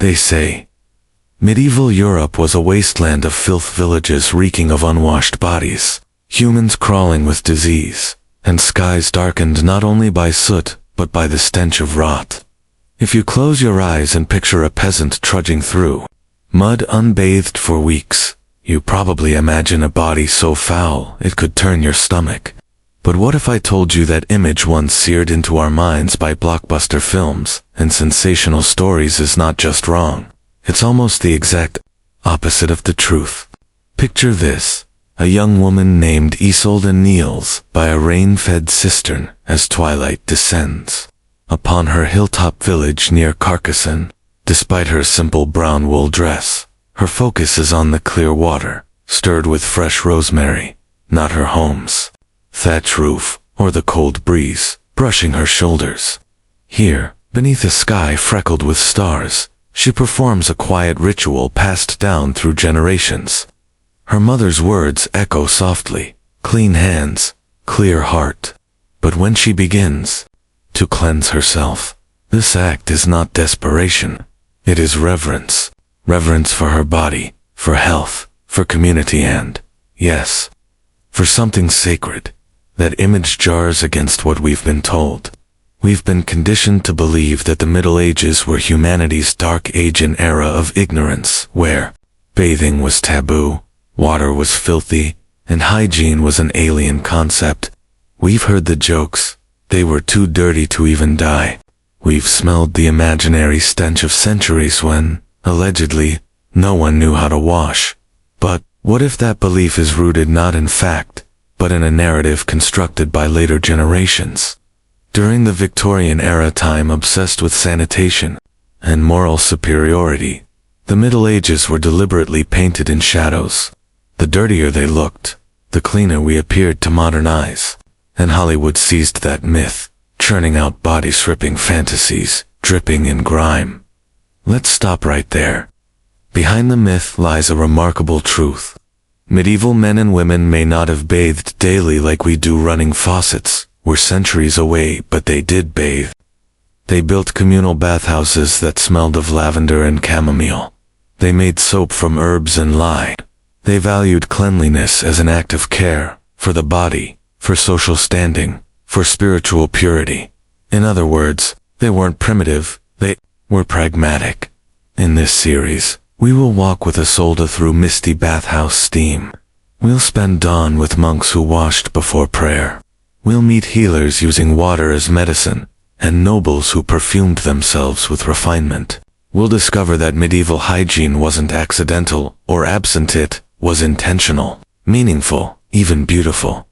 they say. Medieval Europe was a wasteland of filth, villages reeking of unwashed bodies, humans crawling with disease, and skies darkened not only by soot, but by the stench of rot. If you close your eyes and picture a peasant trudging through mud unbathed for weeks, you probably imagine a body so foul it could turn your stomach. But what if I told you that image once seared into our minds by blockbuster films and sensational stories is not just wrong, it's almost the exact opposite of the truth. Picture this: a young woman named Isolde kneels by a rain-fed cistern as twilight descends upon her hilltop village near Carcassonne. Despite her simple brown wool dress, her focus is on the clear water, stirred with fresh rosemary, not her home's thatch roof or the cold breeze brushing her shoulders. Here, beneath a sky freckled with stars, she performs a quiet ritual passed down through generations. Her mother's words echo softly: clean hands, clear heart. But when she begins to cleanse herself, this act is not desperation. It is reverence. Reverence for her body, for health, for community, and, yes, for something sacred. That image jars against what we've been told. We've been conditioned to believe that the Middle Ages were humanity's dark age, an era of ignorance, where bathing was taboo, water was filthy, and hygiene was an alien concept. We've heard the jokes: they were too dirty to even die. We've smelled the imaginary stench of centuries when, allegedly, no one knew how to wash. But what if that belief is rooted not in fact, but in a narrative constructed by later generations? During the Victorian era, time obsessed with sanitation and moral superiority, the Middle Ages were deliberately painted in shadows. The dirtier they looked, the cleaner we appeared to modern eyes. And Hollywood seized that myth, churning out body-stripping fantasies, dripping in grime. Let's stop right there. Behind the myth lies a remarkable truth. Medieval men and women may not have bathed daily like we do, running faucets were centuries away, but they did bathe. They built communal bathhouses that smelled of lavender and chamomile. They made soap from herbs and lye. They valued cleanliness as an act of care, for the body, for social standing, for spiritual purity. In other words, they weren't primitive, they were pragmatic. In this series, we will walk with Isolde through misty bathhouse steam. We'll spend dawn with monks who washed before prayer. We'll meet healers using water as medicine, and nobles who perfumed themselves with refinement. We'll discover that medieval hygiene wasn't accidental or absent, it was intentional, meaningful, even beautiful.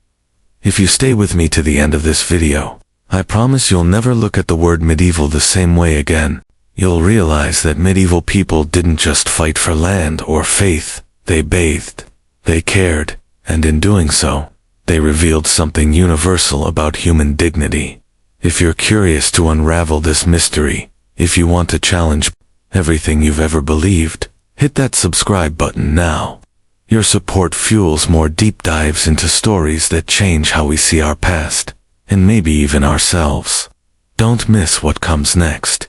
If you stay with me to the end of this video, I promise you'll never look at the word medieval the same way again. You'll realize that medieval people didn't just fight for land or faith, they bathed, they cared, and in doing so, they revealed something universal about human dignity. If you're curious to unravel this mystery, if you want to challenge everything you've ever believed, hit that subscribe button now. Your support fuels more deep dives into stories that change how we see our past, and maybe even ourselves. Don't miss what comes next.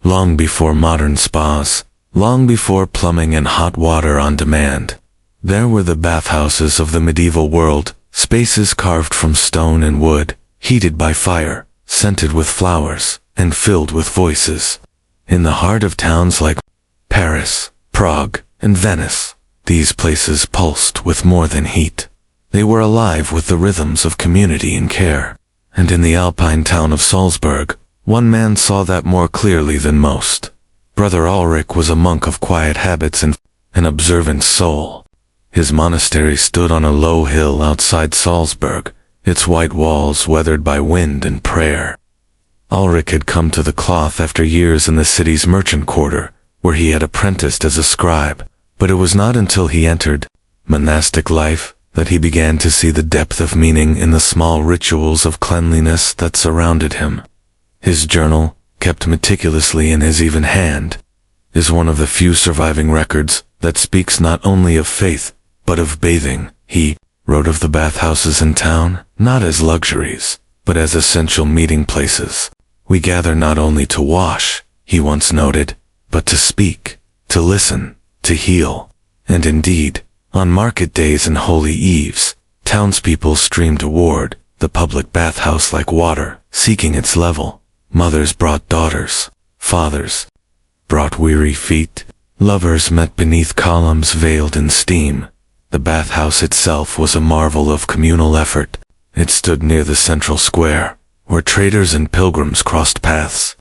Long before modern spas, long before plumbing and hot water on demand, there were the bathhouses of the medieval world, spaces carved from stone and wood, heated by fire, scented with flowers, and filled with voices. In the heart of towns like Paris, Prague, and Venice, these places pulsed with more than heat. They were alive with the rhythms of community and care. And in the alpine town of Salzburg, one man saw that more clearly than most. Brother Alric was a monk of quiet habits and an observant soul. His monastery stood on a low hill outside Salzburg, its white walls weathered by wind and prayer. Alric had come to the cloth after years in the city's merchant quarter, where he had apprenticed as a scribe. But it was not until he entered monastic life that he began to see the depth of meaning in the small rituals of cleanliness that surrounded him. His journal, kept meticulously in his even hand, is one of the few surviving records that speaks not only of faith, but of bathing. He wrote of the bathhouses in town, not as luxuries, but as essential meeting places. We gather not only to wash, he once noted, but to speak, to listen, to heal. And indeed, on market days and holy eves, townspeople streamed toward the public bathhouse like water, seeking its level. Mothers brought daughters, fathers brought weary feet, lovers met beneath columns veiled in steam. The bathhouse itself was a marvel of communal effort. It stood near the central square, where traders and pilgrims crossed paths.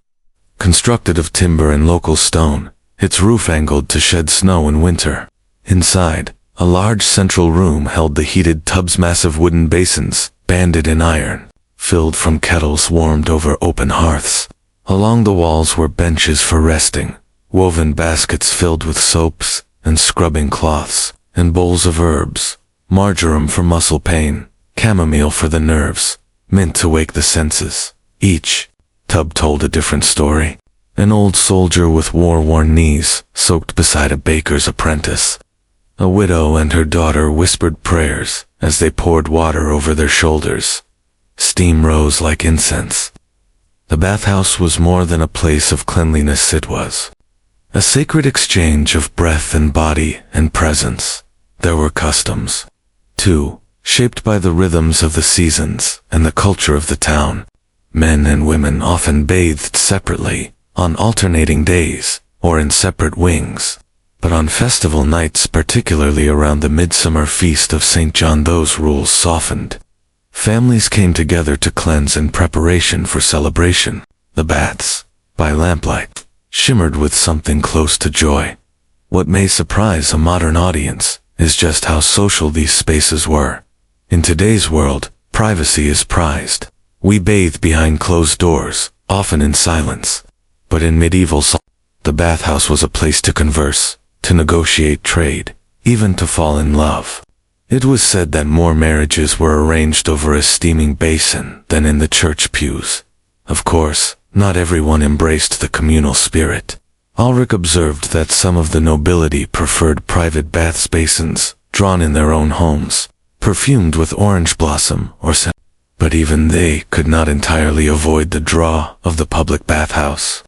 Constructed of timber and local stone, its roof angled to shed snow in winter. Inside, a large central room held the heated tubs, massive wooden basins, banded in iron, filled from kettles warmed over open hearths. Along the walls were benches for resting, woven baskets filled with soaps and scrubbing cloths, and bowls of herbs, marjoram for muscle pain, chamomile for the nerves, mint to wake the senses. Each tub told a different story. An old soldier with war-worn knees soaked beside a baker's apprentice. A widow and her daughter whispered prayers as they poured water over their shoulders. Steam rose like incense. The bathhouse was more than a place of cleanliness. It was a sacred exchange of breath and body and presence. There were customs, too, shaped by the rhythms of the seasons and the culture of the town. Men and women often bathed separately, on alternating days, or in separate wings. But on festival nights, particularly around the midsummer feast of St. John, those rules softened. Families came together to cleanse in preparation for celebration. The baths, by lamplight, shimmered with something close to joy. What may surprise a modern audience is just how social these spaces were. In today's world, privacy is prized. We bathe behind closed doors, often in silence. But in medieval the bathhouse was a place to converse, to negotiate trade, even to fall in love. It was said that more marriages were arranged over a steaming basin than in the church pews. Of course, not everyone embraced the communal spirit. Alric observed that some of the nobility preferred private bath basins, drawn in their own homes, perfumed with orange blossom or scent. But even they could not entirely avoid the draw of the public bathhouse.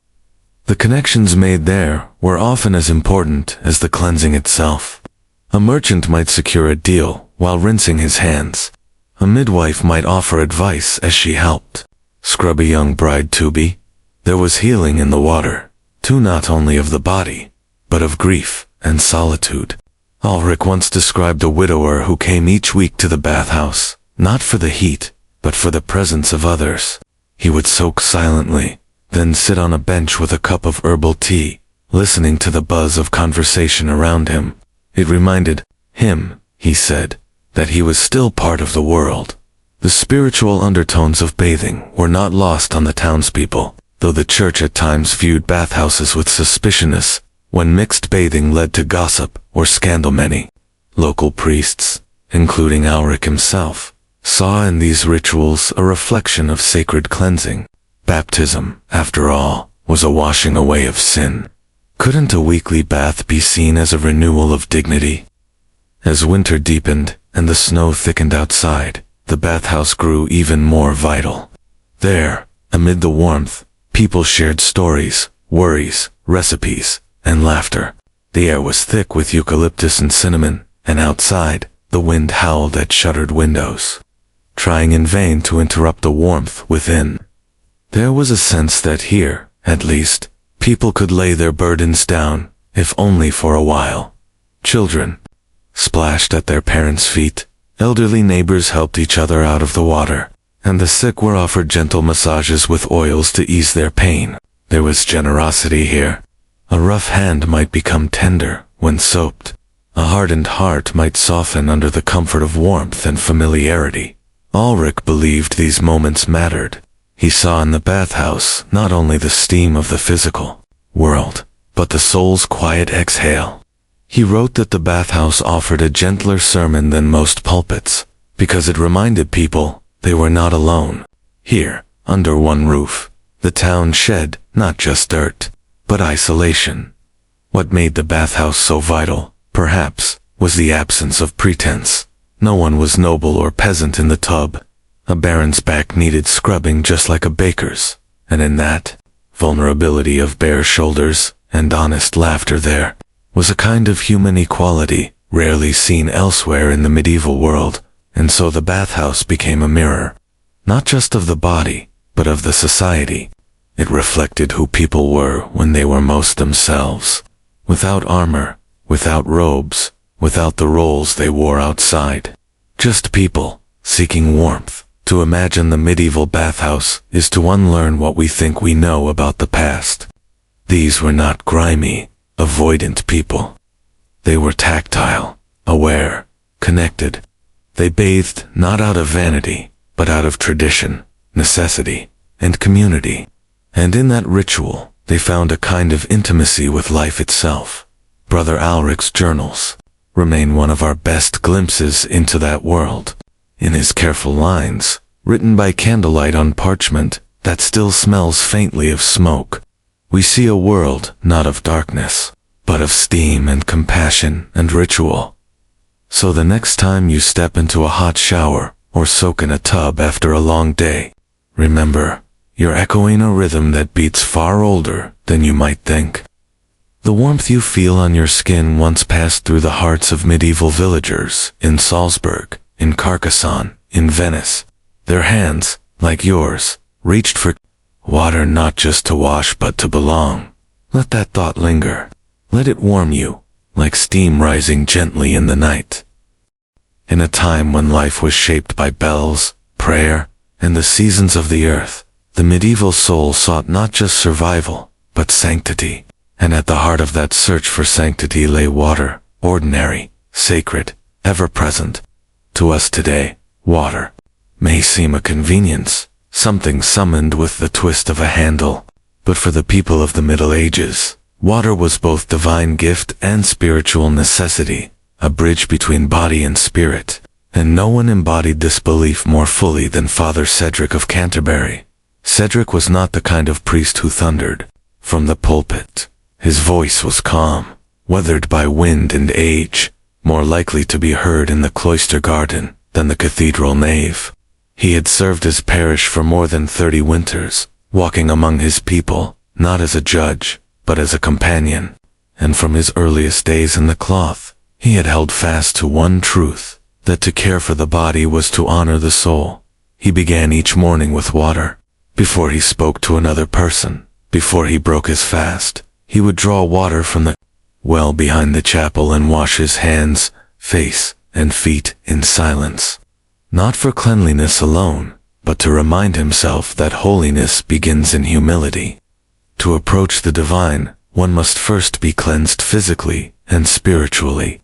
The connections made there were often as important as the cleansing itself. A merchant might secure a deal while rinsing his hands. A midwife might offer advice as she helped scrub a young bride to be. There was healing in the water, too, not only of the body, but of grief and solitude. Alric once described a widower who came each week to the bathhouse, not for the heat, but for the presence of others. He would soak silently, then sit on a bench with a cup of herbal tea, listening to the buzz of conversation around him. It reminded him, he said, that he was still part of the world. The spiritual undertones of bathing were not lost on the townspeople, though the church at times viewed bathhouses with suspiciousness when mixed bathing led to gossip or scandal. Many local priests, including Alric himself, saw in these rituals a reflection of sacred cleansing. Baptism, after all, was a washing away of sin. Couldn't a weekly bath be seen as a renewal of dignity? As winter deepened and the snow thickened outside, the bathhouse grew even more vital. There, amid the warmth, people shared stories, worries, recipes, and laughter. The air was thick with eucalyptus and cinnamon, and outside, the wind howled at shuttered windows, trying in vain to interrupt the warmth within. There was a sense that here, at least, people could lay their burdens down, if only for a while. Children splashed at their parents' feet, elderly neighbors helped each other out of the water, and the sick were offered gentle massages with oils to ease their pain. There was generosity here. A rough hand might become tender when soaped. A hardened heart might soften under the comfort of warmth and familiarity. Alric believed these moments mattered. He saw in the bathhouse not only the steam of the physical world, but the soul's quiet exhale. He wrote that the bathhouse offered a gentler sermon than most pulpits, because it reminded people they were not alone. Here, under one roof, the town shed not just dirt, but isolation. What made the bathhouse so vital, perhaps, was the absence of pretense. No one was noble or peasant in the tub. A baron's back needed scrubbing just like a baker's, and in that vulnerability of bare shoulders and honest laughter there was a kind of human equality rarely seen elsewhere in the medieval world, and so the bathhouse became a mirror, not just of the body, but of the society. It reflected who people were when they were most themselves, without armor, without robes, without the roles they wore outside. Just people, seeking warmth. To imagine the medieval bathhouse is to unlearn what we think we know about the past. These were not grimy, avoidant people. They were tactile, aware, connected. They bathed not out of vanity, but out of tradition, necessity, and community. And in that ritual, they found a kind of intimacy with life itself. Brother Alric's journals remain one of our best glimpses into that world. In his careful lines, written by candlelight on parchment that still smells faintly of smoke, we see a world not of darkness, but of steam and compassion and ritual. So the next time you step into a hot shower or soak in a tub after a long day, remember, you're echoing a rhythm that beats far older than you might think. The warmth you feel on your skin once passed through the hearts of medieval villagers in Salzburg, in Carcassonne, in Venice. Their hands, like yours, reached for water not just to wash but to belong. Let that thought linger. Let it warm you, like steam rising gently in the night. In a time when life was shaped by bells, prayer, and the seasons of the earth, the medieval soul sought not just survival, but sanctity. And at the heart of that search for sanctity lay water, ordinary, sacred, ever-present. To us today, water may seem a convenience, something summoned with the twist of a handle, but for the people of the Middle Ages, water was both divine gift and spiritual necessity, a bridge between body and spirit, and no one embodied this belief more fully than Father Cedric of Canterbury. Cedric was not the kind of priest who thundered from the pulpit. His voice was calm, weathered by wind and age, more likely to be heard in the cloister garden than the cathedral nave. He had served his parish for more than 30 winters, walking among his people, not as a judge, but as a companion. And from his earliest days in the cloth, he had held fast to one truth, that to care for the body was to honor the soul. He began each morning with water. Before he spoke to another person, before he broke his fast, he would draw water from the well behind the chapel and wash his hands, face, and feet in silence. Not for cleanliness alone, but to remind himself that holiness begins in humility. To approach the divine, one must first be cleansed physically and spiritually.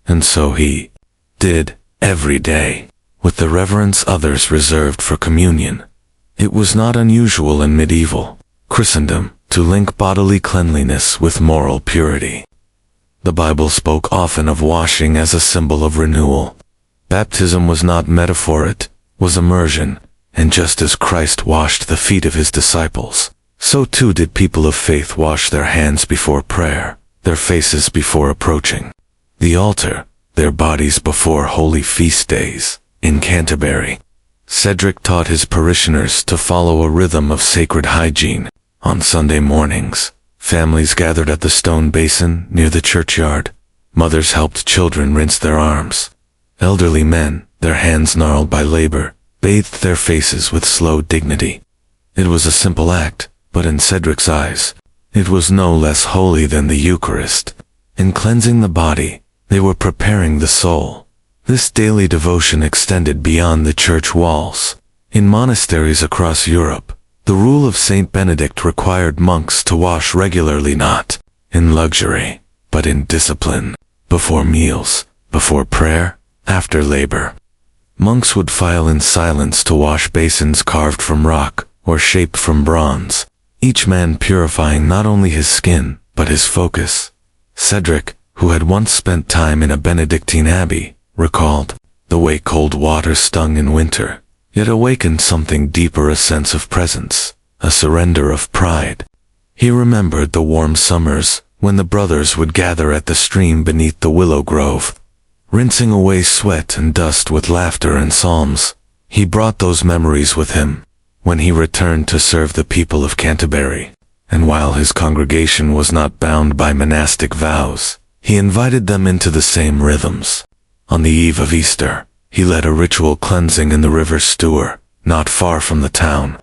And so he did, every day, with the reverence others reserved for communion. It was not unusual in medieval Christendom to link bodily cleanliness with moral purity. The Bible spoke often of washing as a symbol of renewal. Baptism was not metaphor, it was immersion, and just as Christ washed the feet of his disciples, so too did people of faith wash their hands before prayer, their faces before approaching the altar, their bodies before holy feast days. In Canterbury, Cedric taught his parishioners to follow a rhythm of sacred hygiene. On Sunday mornings, families gathered at the stone basin near the churchyard. Mothers helped children rinse their arms. Elderly men, their hands gnarled by labor, bathed their faces with slow dignity. It was a simple act, but in Cedric's eyes, it was no less holy than the Eucharist. In cleansing the body, they were preparing the soul. This daily devotion extended beyond the church walls. In monasteries across Europe, the rule of Saint Benedict required monks to wash regularly, not in luxury, but in discipline, before meals, before prayer, after labor. Monks would file in silence to wash basins carved from rock or shaped from bronze, each man purifying not only his skin, but his focus. Cedric, who had once spent time in a Benedictine abbey, recalled the way cold water stung in winter, yet awakened something deeper, a sense of presence, a surrender of pride. He remembered the warm summers when the brothers would gather at the stream beneath the willow grove, rinsing away sweat and dust with laughter and psalms. He brought those memories with him when he returned to serve the people of Canterbury, and while his congregation was not bound by monastic vows, he invited them into the same rhythms. On the eve of Easter, he led a ritual cleansing in the river Stour, not far from the town.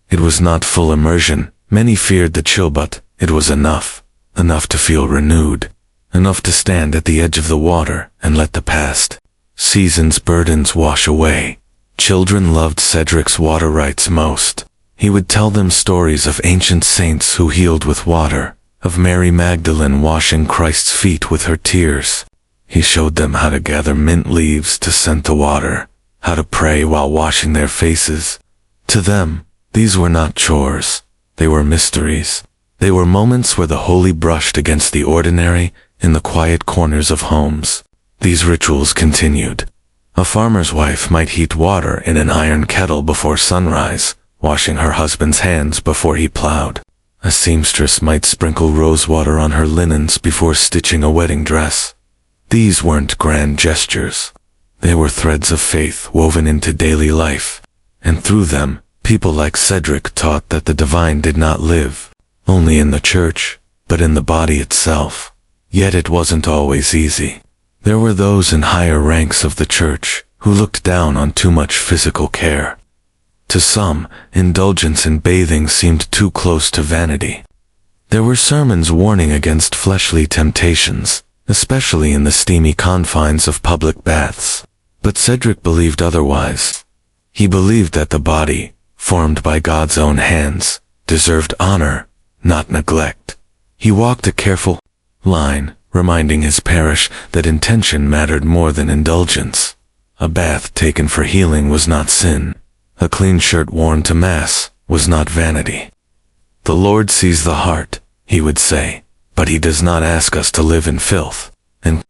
It was not full immersion, many feared the chill, but it was enough to feel renewed, enough to stand at the edge of the water and let the past season's burdens wash away. Children loved Cedric's water rites most. He would tell them stories of ancient saints who healed with water, of Mary Magdalene washing Christ's feet with her tears. He showed them how to gather mint leaves to scent the water, how to pray while washing their faces. To them, these were not chores, they were mysteries. They were moments where the holy brushed against the ordinary in the quiet corners of homes. These rituals continued. A farmer's wife might heat water in an iron kettle before sunrise, washing her husband's hands before he plowed. A seamstress might sprinkle rosewater on her linens before stitching a wedding dress. These weren't grand gestures. They were threads of faith woven into daily life, and through them, people like Cedric taught that the divine did not live only in the church, but in the body itself. Yet it wasn't always easy. There were those in higher ranks of the church who looked down on too much physical care. To some, indulgence in bathing seemed too close to vanity. There were sermons warning against fleshly temptations, especially in the steamy confines of public baths. But Cedric believed otherwise. He believed that the body, formed by God's own hands, deserved honor, not neglect. He walked a careful line, reminding his parish that intention mattered more than indulgence. A bath taken for healing was not sin. A clean shirt worn to Mass was not vanity. The Lord sees the heart, he would say, but he does not ask us to live in filth. And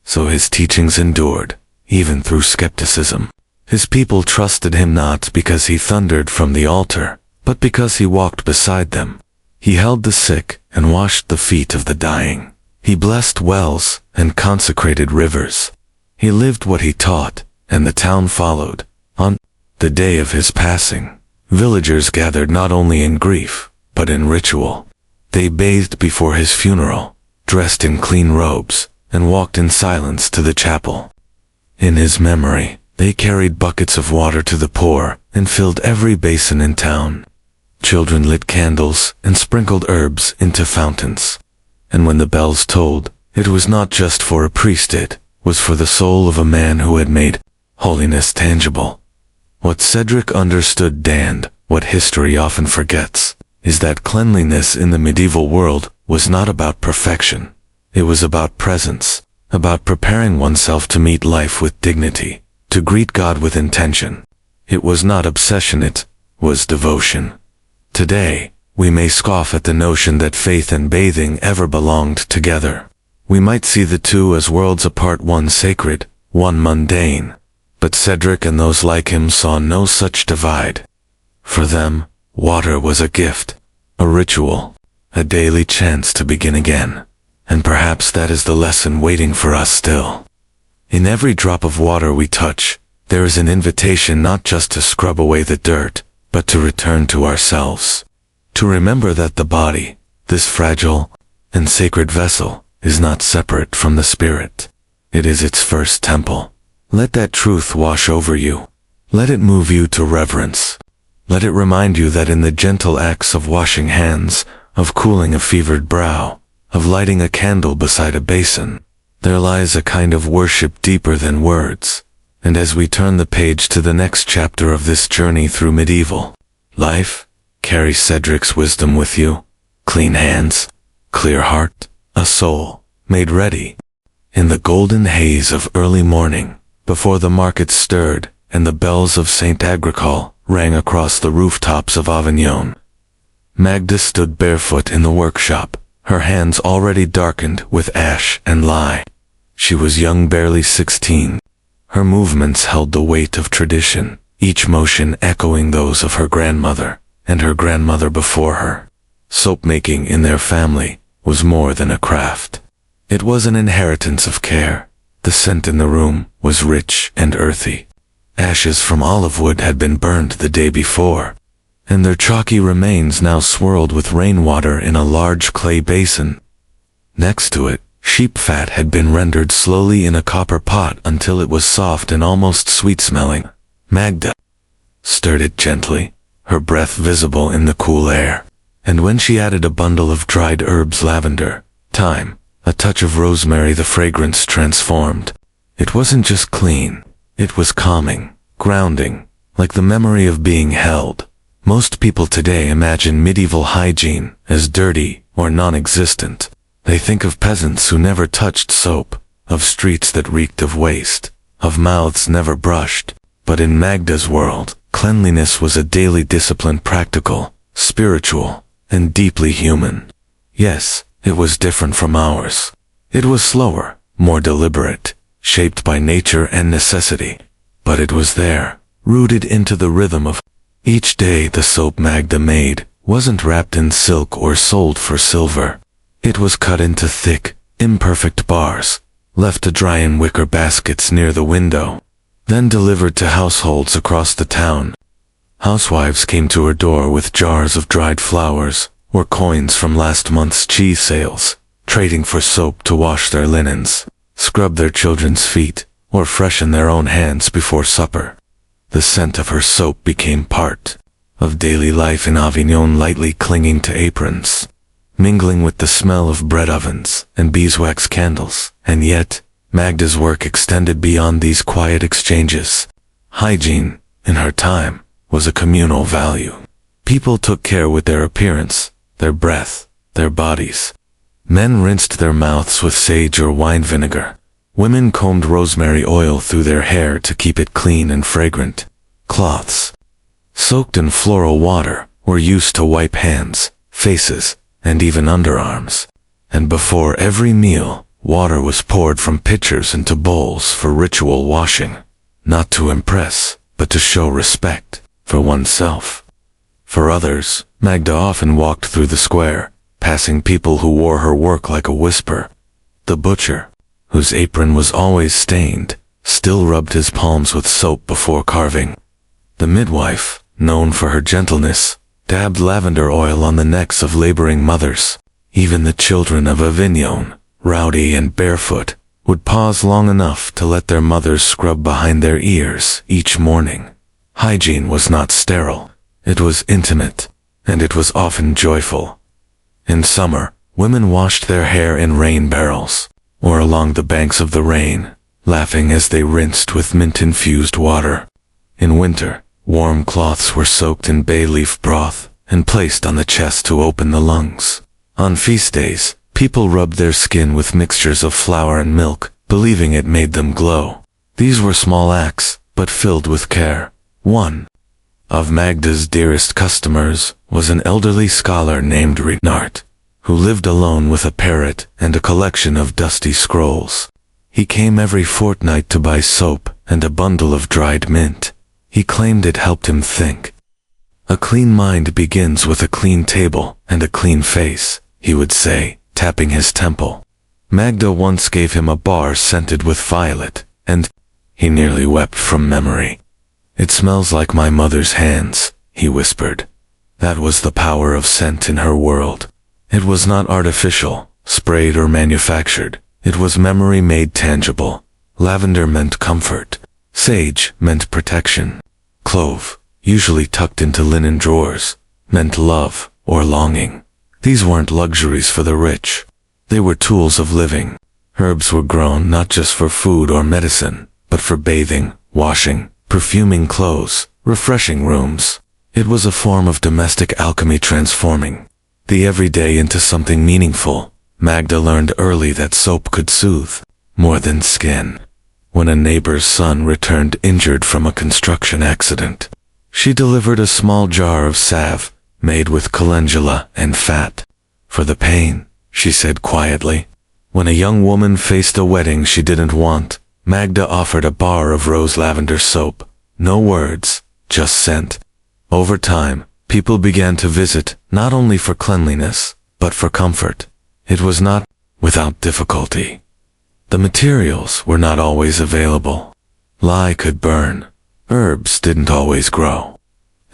so his teachings endured, even through skepticism. His people trusted him not because he thundered from the altar, but because he walked beside them. He held the sick and washed the feet of the dying. He blessed wells and consecrated rivers. He lived what he taught, and the town followed. On the day of his passing, villagers gathered not only in grief, but in ritual. They bathed before his funeral, dressed in clean robes, and walked in silence to the chapel. In his memory, they carried buckets of water to the poor and filled every basin in town. Children lit candles and sprinkled herbs into fountains. And when the bells tolled, it was not just for a priest, it was for the soul of a man who had made holiness tangible. What Cedric understood, and what history often forgets, is that cleanliness in the medieval world was not about perfection. It was about presence, about preparing oneself to meet life with dignity, to greet God with intention. It was not obsession, it was devotion. Today, we may scoff at the notion that faith and bathing ever belonged together. We might see the two as worlds apart, one sacred, one mundane. But Cedric and those like him saw no such divide. For them, water was a gift, a ritual, a daily chance to begin again. And perhaps that is the lesson waiting for us still. In every drop of water we touch, there is an invitation not just to scrub away the dirt, but to return to ourselves. To remember that the body, this fragile and sacred vessel, is not separate from the spirit. It is its first temple. Let that truth wash over you. Let it move you to reverence. Let it remind you that in the gentle acts of washing hands, of cooling a fevered brow, of lighting a candle beside a basin, there lies a kind of worship deeper than words. And as we turn the page to the next chapter of this journey through medieval life, carry Cedric's wisdom with you. Clean hands, clear heart, a soul made ready. In the golden haze of early morning, before the market stirred and the bells of St. Agricole rang across the rooftops of Avignon, Magda stood barefoot in the workshop, her hands already darkened with ash and lye. She was young, barely 16. Her movements held the weight of tradition, each motion echoing those of her grandmother and her grandmother before her. Soapmaking in their family was more than a craft. It was an inheritance of care. The scent in the room was rich and earthy. Ashes from olive wood had been burned the day before, and their chalky remains now swirled with rainwater in a large clay basin. Next to it, sheep fat had been rendered slowly in a copper pot until it was soft and almost sweet-smelling. Magda stirred it gently, her breath visible in the cool air. And when she added a bundle of dried herbs, lavender, thyme, a touch of rosemary, the fragrance transformed. It wasn't just clean, it was calming, grounding, like the memory of being held. Most people today imagine medieval hygiene as dirty or non-existent. They think of peasants who never touched soap, of streets that reeked of waste, of mouths never brushed. But in Magda's world, cleanliness was a daily discipline, practical, spiritual, and deeply human. Yes, it was different from ours. It was slower, more deliberate, shaped by nature and necessity. But it was there, rooted into the rhythm of each day. The soap Magda made wasn't wrapped in silk or sold for silver. It was cut into thick, imperfect bars, left to dry in wicker baskets near the window, then delivered to households across the town. Housewives came to her door with jars of dried flowers or coins from last month's cheese sales, trading for soap to wash their linens, scrub their children's feet, or freshen their own hands before supper. The scent of her soap became part of daily life in Avignon, lightly clinging to aprons, mingling with the smell of bread ovens and beeswax candles. And yet, Magda's work extended beyond these quiet exchanges. Hygiene, in her time, was a communal value. People took care with their appearance, their breath, their bodies. Men rinsed their mouths with sage or wine vinegar. Women combed rosemary oil through their hair to keep it clean and fragrant. Cloths, soaked in floral water, were used to wipe hands, faces, and even underarms. And before every meal, water was poured from pitchers into bowls for ritual washing, not to impress, but to show respect for oneself. For others, Magda often walked through the square, passing people who wore her work like a whisper. The butcher, whose apron was always stained, still rubbed his palms with soap before carving. The midwife, known for her gentleness, dabbed lavender oil on the necks of laboring mothers. Even the children of Avignon, rowdy and barefoot, would pause long enough to let their mothers scrub behind their ears each morning. Hygiene was not sterile. It was intimate, and it was often joyful. In summer, women washed their hair in rain barrels, or along the banks of the Rhine, laughing as they rinsed with mint-infused water. In winter, warm cloths were soaked in bay leaf broth and placed on the chest to open the lungs. On feast days, people rubbed their skin with mixtures of flour and milk, believing it made them glow. These were small acts, but filled with care. One of Magda's dearest customers was an elderly scholar named Renard, who lived alone with a parrot and a collection of dusty scrolls. He came every fortnight to buy soap and a bundle of dried mint. He claimed it helped him think. "A clean mind begins with a clean table and a clean face," he would say, tapping his temple. Magda once gave him a bar scented with violet, and he nearly wept from memory. "It smells like my mother's hands," he whispered. That was the power of scent in her world. It was not artificial, sprayed or manufactured. It was memory made tangible. Lavender meant comfort. Sage meant protection. Clove, usually tucked into linen drawers, meant love or longing. These weren't luxuries for the rich. They were tools of living. Herbs were grown not just for food or medicine, but for bathing, washing, perfuming clothes, refreshing rooms. It was a form of domestic alchemy, transforming the everyday into something meaningful. Magda learned early that soap could soothe more than skin. When a neighbor's son returned injured from a construction accident, she delivered a small jar of salve made with calendula and fat. "For the pain," she said quietly. When a young woman faced a wedding she didn't want, Magda offered a bar of rose lavender soap. No words, just scent. Over time, people began to visit, not only for cleanliness, but for comfort. It was not without difficulty. The materials were not always available. Lye could burn. Herbs didn't always grow.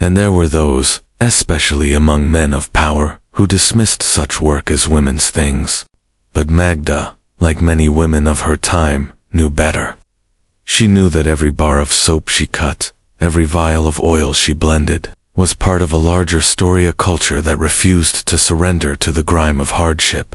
And there were those especially among men of power who dismissed such work as women's things. But Magda, like many women of her time, knew better. She knew that every bar of soap she cut, every vial of oil she blended, was part of a larger story, a culture that refused to surrender to the grime of hardship.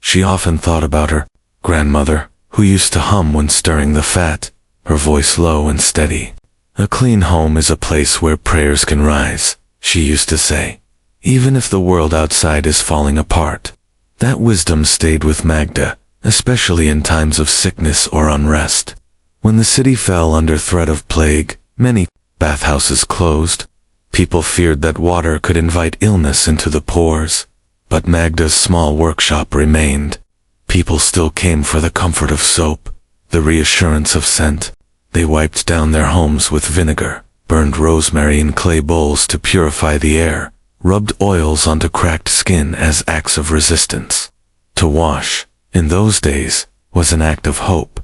She often thought about her grandmother, who used to hum when stirring the fat, her voice low and steady. "A clean home is a place where prayers can rise," she used to say, "even if the world outside is falling apart." That wisdom stayed with Magda, especially in times of sickness or unrest. When the city fell under threat of plague, many bathhouses closed. People feared that water could invite illness into the pores. But Magda's small workshop remained. People still came for the comfort of soap, the reassurance of scent. They wiped down their homes with vinegar, burned rosemary in clay bowls to purify the air, rubbed oils onto cracked skin as acts of resistance. To wash, in those days, was an act of hope.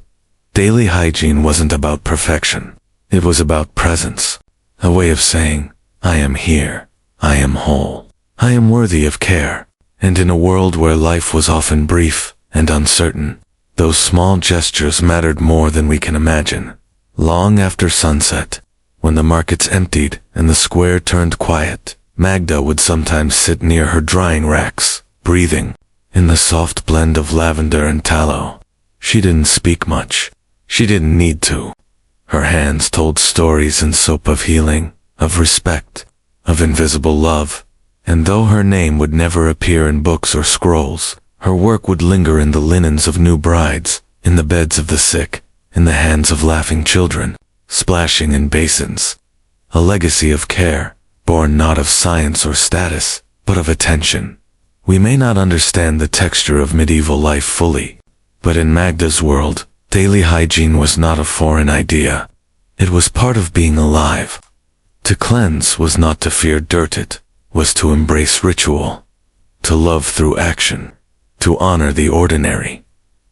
Daily hygiene wasn't about perfection. It was about presence, a way of saying, "I am here, I am whole, I am worthy of care." And in a world where life was often brief and uncertain, those small gestures mattered more than we can imagine. Long after sunset, when the markets emptied and the square turned quiet, Magda would sometimes sit near her drying racks, breathing in the soft blend of lavender and tallow. She didn't speak much. She didn't need to. Her hands told stories in soap of healing, of respect, of invisible love. And though her name would never appear in books or scrolls, her work would linger in the linens of new brides, in the beds of the sick, in the hands of laughing children, splashing in basins. A legacy of care, born not of science or status, but of attention. We may not understand the texture of medieval life fully, but in Magda's world, daily hygiene was not a foreign idea. It was part of being alive. To cleanse was not to fear dirt, it was to embrace ritual, to love through action, to honor the ordinary.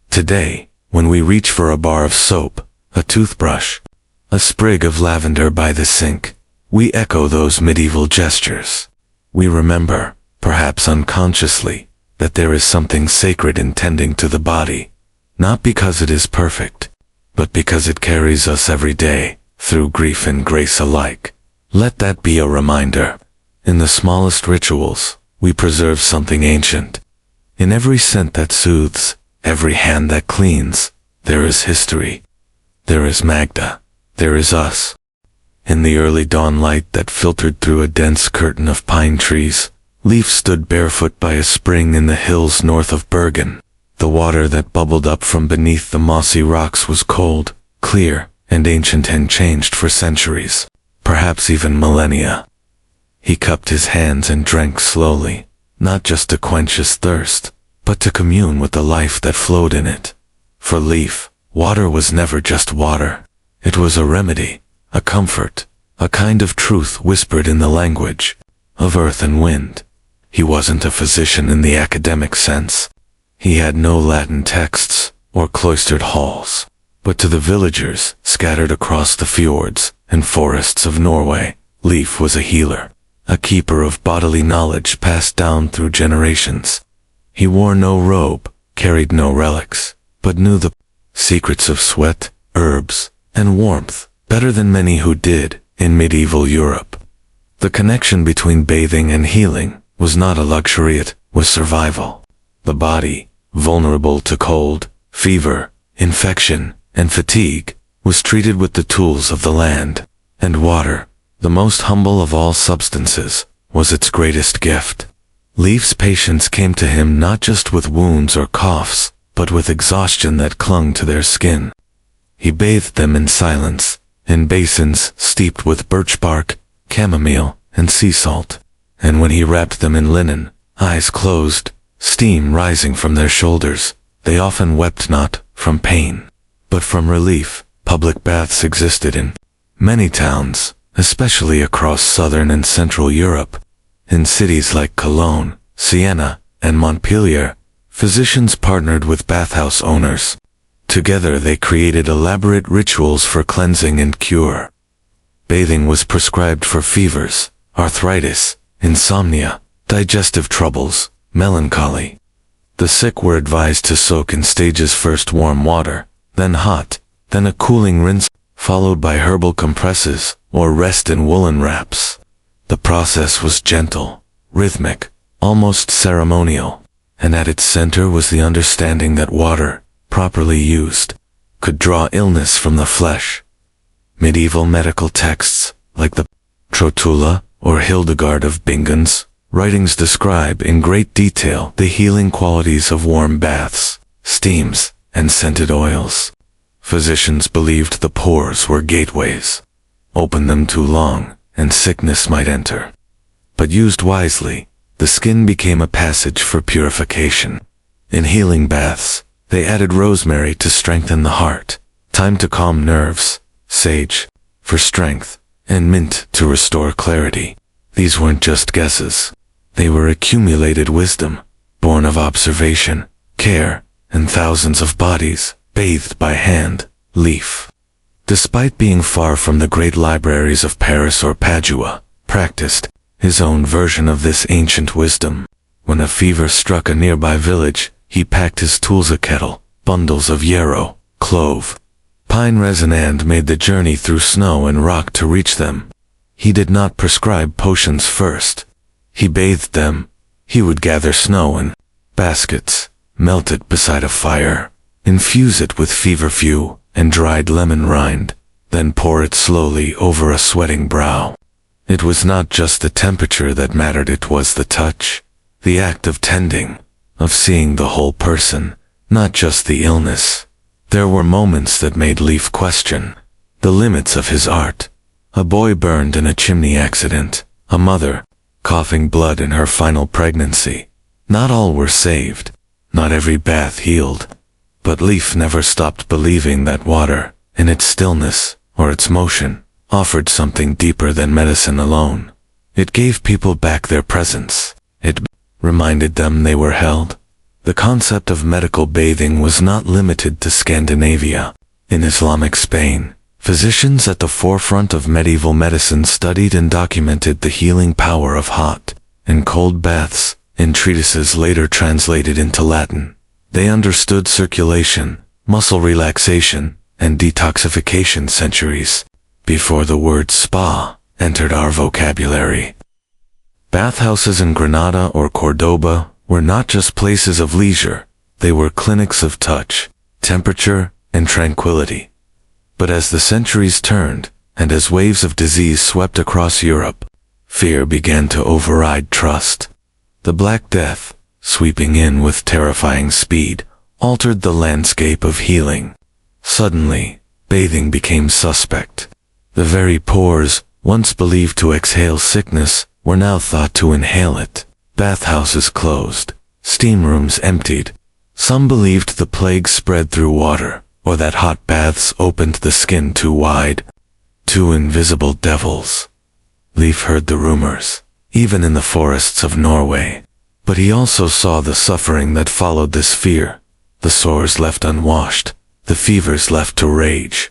Today, when we reach for a bar of soap, a toothbrush, a sprig of lavender by the sink, we echo those medieval gestures. We remember, perhaps unconsciously, that there is something sacred in tending to the body, not because it is perfect, but because it carries us every day, through grief and grace alike. Let that be a reminder. In the smallest rituals, we preserve something ancient. In every scent that soothes, every hand that cleans, there is history. There is Magda. There is us. In the early dawn light that filtered through a dense curtain of pine trees, Leif stood barefoot by a spring in the hills north of Bergen. The water that bubbled up from beneath the mossy rocks was cold, clear, and ancient, and changed for centuries, perhaps even millennia. He cupped his hands and drank slowly, not just to quench his thirst, but to commune with the life that flowed in it. For Leif, water was never just water. It was a remedy, a comfort, a kind of truth whispered in the language of earth and wind. He wasn't a physician in the academic sense. He had no Latin texts or cloistered halls, but to the villagers scattered across the fjords and forests of Norway, Leif was a healer. A keeper of bodily knowledge passed down through generations. He wore no robe, carried no relics, but knew the secrets of sweat, herbs, and warmth better than many who did in medieval Europe. The connection between bathing and healing was not a luxury, it was survival. The body, vulnerable to cold, fever, infection, and fatigue, was treated with the tools of the land, and water, the most humble of all substances, was its greatest gift. Leif's patients came to him not just with wounds or coughs, but with exhaustion that clung to their skin. He bathed them in silence, in basins steeped with birch bark, chamomile, and sea salt, and when he wrapped them in linen, eyes closed, steam rising from their shoulders, they often wept not from pain, but from relief. Public baths existed in many towns, especially across southern and central Europe. In cities like Cologne, Siena, and Montpellier, physicians partnered with bathhouse owners. Together they created elaborate rituals for cleansing and cure. Bathing was prescribed for fevers, arthritis, insomnia, digestive troubles, melancholy. The sick were advised to soak in stages: first warm water, then hot, then a cooling rinse, followed by herbal compresses or rest in woolen wraps. The process was gentle, rhythmic, almost ceremonial, and at its center was the understanding that water, properly used, could draw illness from the flesh. Medieval medical texts, like the Trotula or Hildegard of Bingen's writings, describe in great detail the healing qualities of warm baths, steams, and scented oils. Physicians believed the pores were gateways. Open them too long, and sickness might enter. But used wisely, the skin became a passage for purification. In healing baths, they added rosemary to strengthen the heart, thyme to calm nerves, sage for strength, and mint to restore clarity. These weren't just guesses. They were accumulated wisdom, born of observation, care, and thousands of bodies bathed by hand. Leif, despite being far from the great libraries of Paris or Padua, practiced his own version of this ancient wisdom. When a fever struck a nearby village, he packed his tools: a kettle, bundles of yarrow, clove, pine resin, and made the journey through snow and rock to reach them. He did not prescribe potions first. He bathed them. He would gather snow in baskets, melt it beside a fire, infuse it with feverfew and dried lemon rind, then pour it slowly over a sweating brow. It was not just the temperature that mattered, it was the touch, the act of tending, of seeing the whole person, not just the illness. There were moments that made Leif question the limits of his art. A boy burned in a chimney accident, a mother coughing blood in her final pregnancy. Not all were saved, not every bath healed. But Leif never stopped believing that water, in its stillness or its motion, offered something deeper than medicine alone. It gave people back their presence. It reminded them they were held. The concept of medical bathing was not limited to Scandinavia. In Islamic Spain, physicians at the forefront of medieval medicine studied and documented the healing power of hot and cold baths in treatises later translated into Latin. They understood circulation, muscle relaxation, and detoxification centuries before the word spa entered our vocabulary. Bathhouses in Granada or Cordoba were not just places of leisure, they were clinics of touch, temperature, and tranquility. But as the centuries turned, and as waves of disease swept across Europe, fear began to override trust. The Black Death, sweeping in with terrifying speed, altered the landscape of healing. Suddenly, bathing became suspect. The very pores, once believed to exhale sickness, were now thought to inhale it. Bathhouses closed, steam rooms emptied. Some believed the plague spread through water, or that hot baths opened the skin too wide. Two invisible devils. Leif heard the rumors, even in the forests of Norway. But he also saw the suffering that followed this fear, the sores left unwashed, the fevers left to rage.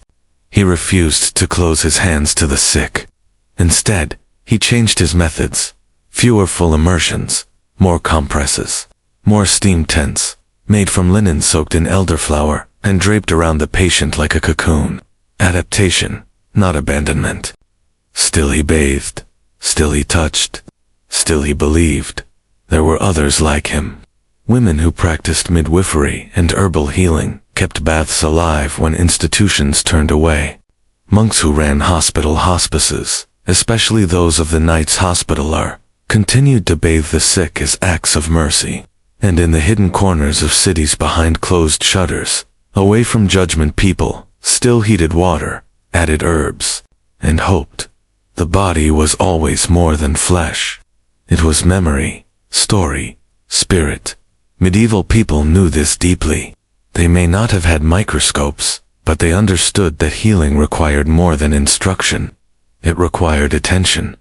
He refused to close his hands to the sick. Instead, he changed his methods. Fewer full immersions, more compresses, more steam tents, made from linen soaked in elderflower and draped around the patient like a cocoon. Adaptation, not abandonment. Still he bathed, still he touched, still he believed. There were others like him. Women who practiced midwifery and herbal healing, kept baths alive when institutions turned away. Monks who ran hospital hospices, especially those of the Knights Hospitaller, continued to bathe the sick as acts of mercy. And in the hidden corners of cities behind closed shutters, away from judgment, people still heated water, added herbs, and hoped. The body was always more than flesh. It was memory, story, spirit. Medieval people knew this deeply. They may not have had microscopes, but they understood that healing required more than instruction. It required attention.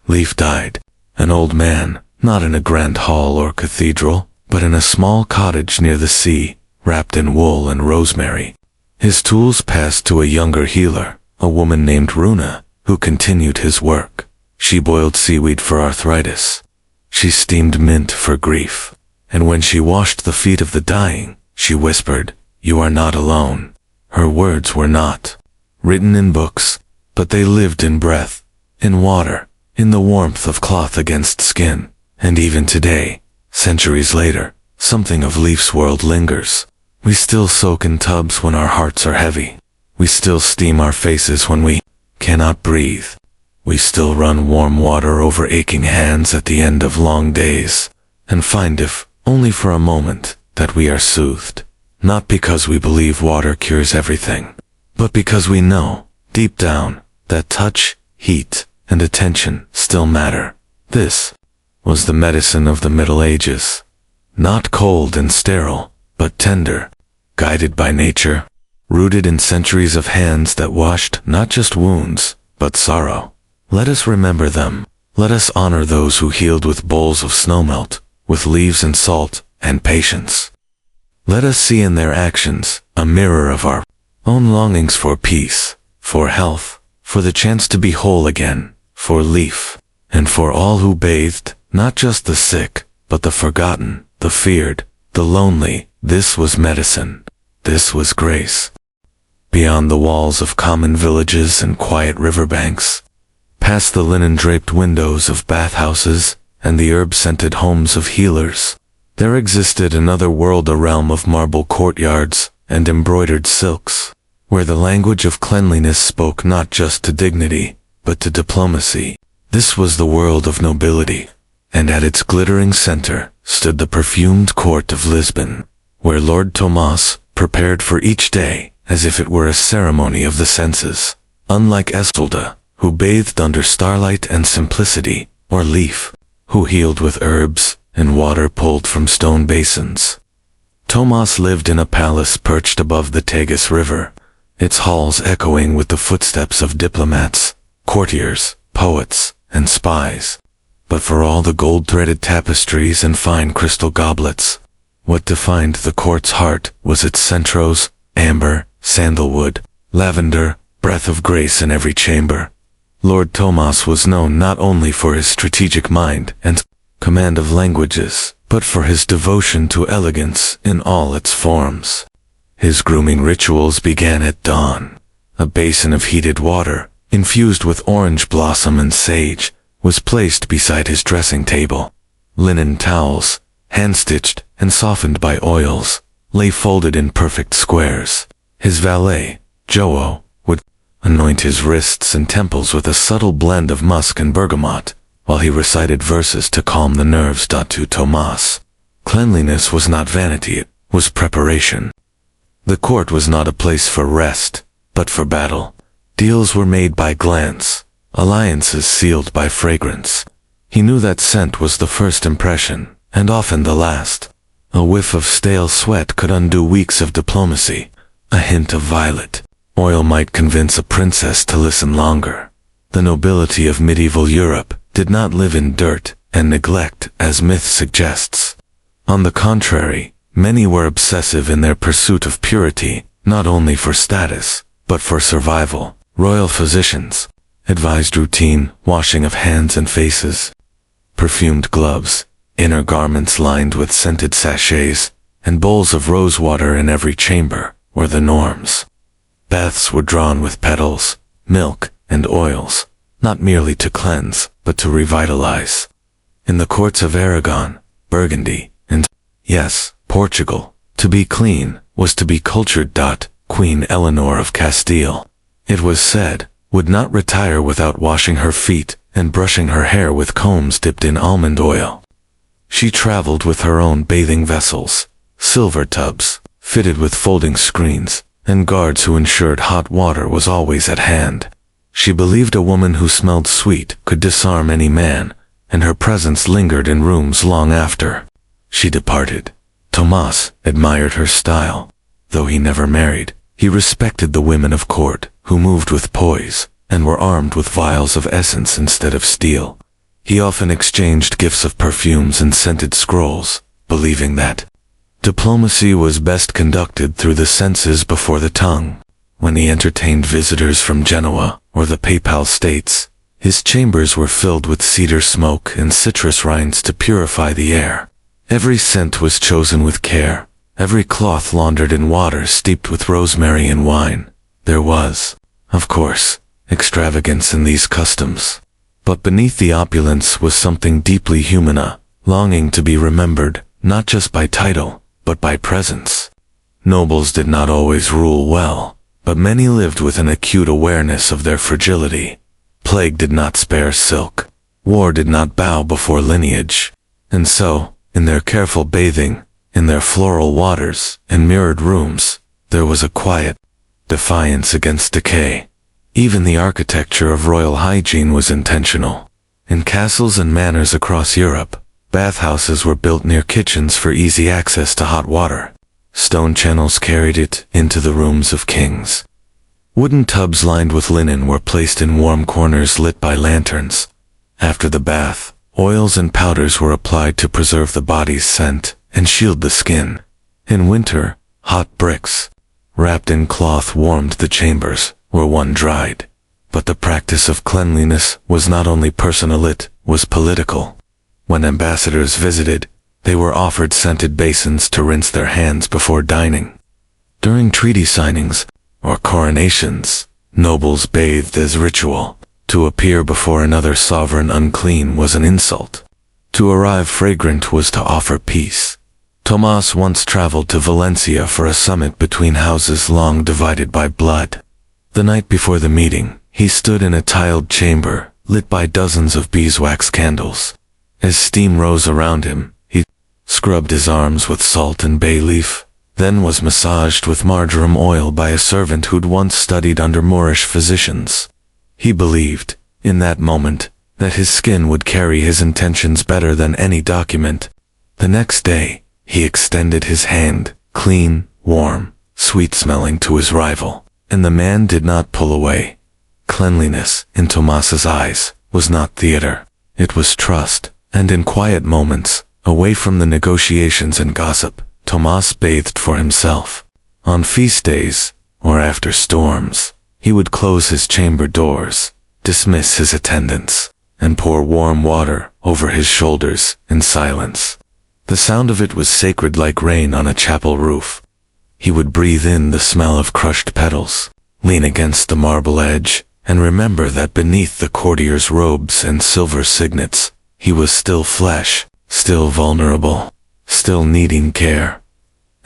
Leif died, an old man, not in a grand hall or cathedral, but in a small cottage near the sea, wrapped in wool and rosemary. His tools passed to a younger healer, a woman named Runa, who continued his work. She boiled seaweed for arthritis, she steamed mint for grief. And when she washed the feet of the dying, she whispered, "You are not alone." Her words were not written in books, but they lived in breath, in water, in the warmth of cloth against skin. And even today, centuries later, something of Leif's world lingers. We still soak in tubs when our hearts are heavy. We still steam our faces when we cannot breathe. We still run warm water over aching hands at the end of long days, and find, if only for a moment, that we are soothed. Not because we believe water cures everything, but because we know, deep down, that touch, heat, and attention still matter. This was the medicine of the Middle Ages. Not cold and sterile, but tender, guided by nature, rooted in centuries of hands that washed not just wounds, but sorrow. Let us remember them. Let us honor those who healed with bowls of snowmelt, with leaves and salt, and patience. Let us see in their actions a mirror of our own longings for peace, for health, for the chance to be whole again, for Leif, and for all who bathed, not just the sick, but the forgotten, the feared, the lonely. This was medicine. This was grace. Beyond the walls of common villages and quiet riverbanks, past the linen-draped windows of bathhouses and the herb-scented homes of healers, there existed another world, a realm of marble courtyards and embroidered silks, where the language of cleanliness spoke not just to dignity, but to diplomacy. This was the world of nobility, and at its glittering center stood the perfumed court of Lisbon, where Lord Tomas prepared for each day as if it were a ceremony of the senses. Unlike Isolde, who bathed under starlight and simplicity, or Leif, who healed with herbs and water pulled from stone basins, Tomas lived in a palace perched above the Tagus River, its halls echoing with the footsteps of diplomats, courtiers, poets, and spies. But for all the gold-threaded tapestries and fine crystal goblets, what defined the court's heart was its centros, amber, sandalwood, lavender, breath of grace in every chamber. Lord Tomas was known not only for his strategic mind and command of languages, but for his devotion to elegance in all its forms. His grooming rituals began at dawn. A basin of heated water, infused with orange blossom and sage, was placed beside his dressing table. Linen towels, hand-stitched and softened by oils, lay folded in perfect squares. His valet, Joe, would anoint his wrists and temples with a subtle blend of musk and bergamot, while he recited verses to calm the nerves. To Tomas, cleanliness was not vanity, it was preparation. The court was not a place for rest, but for battle. Deals were made by glance, alliances sealed by fragrance. He knew that scent was the first impression, and often the last. A whiff of stale sweat could undo weeks of diplomacy. A hint of violet oil might convince a princess to listen longer. The nobility of medieval Europe did not live in dirt and neglect, as myth suggests. On the contrary, many were obsessive in their pursuit of purity, not only for status, but for survival. Royal physicians advised routine washing of hands and faces, perfumed gloves, inner garments lined with scented sachets, and bowls of rose water in every chamber were the norms. Baths were drawn with petals, milk, and oils, not merely to cleanse, but to revitalize. In the courts of Aragon, Burgundy, and, yes, Portugal, to be clean was to be cultured. Queen Eleanor of Castile, it was said, would not retire without washing her feet and brushing her hair with combs dipped in almond oil. She traveled with her own bathing vessels, silver tubs, fitted with folding screens, and guards who ensured hot water was always at hand. She believed a woman who smelled sweet could disarm any man, and her presence lingered in rooms long after she departed. Tomas admired her style. Though he never married, he respected the women of court, who moved with poise, and were armed with vials of essence instead of steel. He often exchanged gifts of perfumes and scented scrolls, believing that diplomacy was best conducted through the senses before the tongue. When he entertained visitors from Genoa or the Papal States, His chambers were filled with cedar smoke and citrus rinds to purify the air. Every scent was chosen with care, every cloth laundered in water steeped with rosemary and wine. There was, of course, extravagance in these customs. But beneath the opulence was something deeply human, a longing to be remembered, not just by title, but by presence. Nobles did not always rule well, but many lived with an acute awareness of their fragility. Plague did not spare silk. War did not bow before lineage. And so, in their careful bathing, in their floral waters and mirrored rooms, there was a quiet defiance against decay. Even the architecture of royal hygiene was intentional. In castles and manors across Europe, bathhouses were built near kitchens for easy access to hot water. Stone channels carried it into the rooms of kings. Wooden tubs lined with linen were placed in warm corners lit by lanterns. After the bath, oils and powders were applied to preserve the body's scent and shield the skin. In winter, hot bricks, wrapped in cloth, warmed the chambers where one dried. But the practice of cleanliness was not only personal, it was political. When ambassadors visited, they were offered scented basins to rinse their hands before dining. During treaty signings or coronations, nobles bathed as ritual. To appear before another sovereign unclean was an insult. To arrive fragrant was to offer peace. Tomas once traveled to Valencia for a summit between houses long divided by blood. The night before the meeting, he stood in a tiled chamber, lit by dozens of beeswax candles. As steam rose around him, he scrubbed his arms with salt and bay leaf, then was massaged with marjoram oil by a servant who'd once studied under Moorish physicians. He believed, in that moment, that his skin would carry his intentions better than any document. The next day, he extended his hand, clean, warm, sweet-smelling, to his rival. And the man did not pull away. Cleanliness, in Tomas's eyes, was not theater. It was trust, and in quiet moments, away from the negotiations and gossip, Tomas bathed for himself. On feast days, or after storms, he would close his chamber doors, dismiss his attendants, and pour warm water over his shoulders in silence. The sound of it was sacred, like rain on a chapel roof. He would breathe in the smell of crushed petals, lean against the marble edge, and remember that beneath the courtier's robes and silver signets, he was still flesh, still vulnerable, still needing care.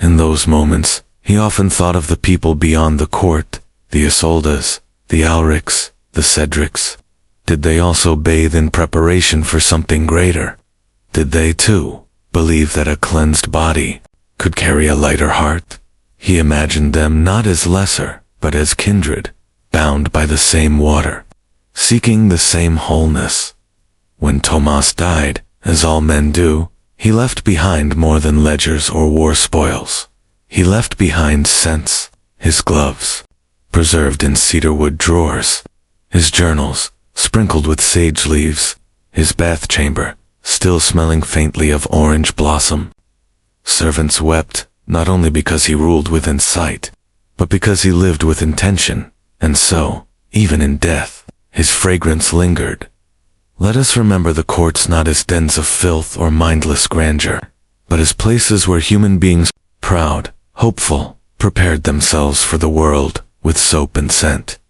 In those moments, he often thought of the people beyond the court, the Isoldes, the Alrics, the Cedrics. Did they also bathe in preparation for something greater? Did they, too, believe that a cleansed body could carry a lighter heart? He imagined them not as lesser, but as kindred, bound by the same water, seeking the same wholeness. When Tomas died, as all men do, he left behind more than ledgers or war spoils. He left behind scents, his gloves, preserved in cedarwood drawers, his journals, sprinkled with sage leaves, his bath chamber, still smelling faintly of orange blossom. Servants wept, not only because he ruled within sight, but because he lived with intention, and so, even in death, his fragrance lingered. Let us remember the courts not as dens of filth or mindless grandeur, but as places where human beings, proud, hopeful, prepared themselves for the world with soap and scent.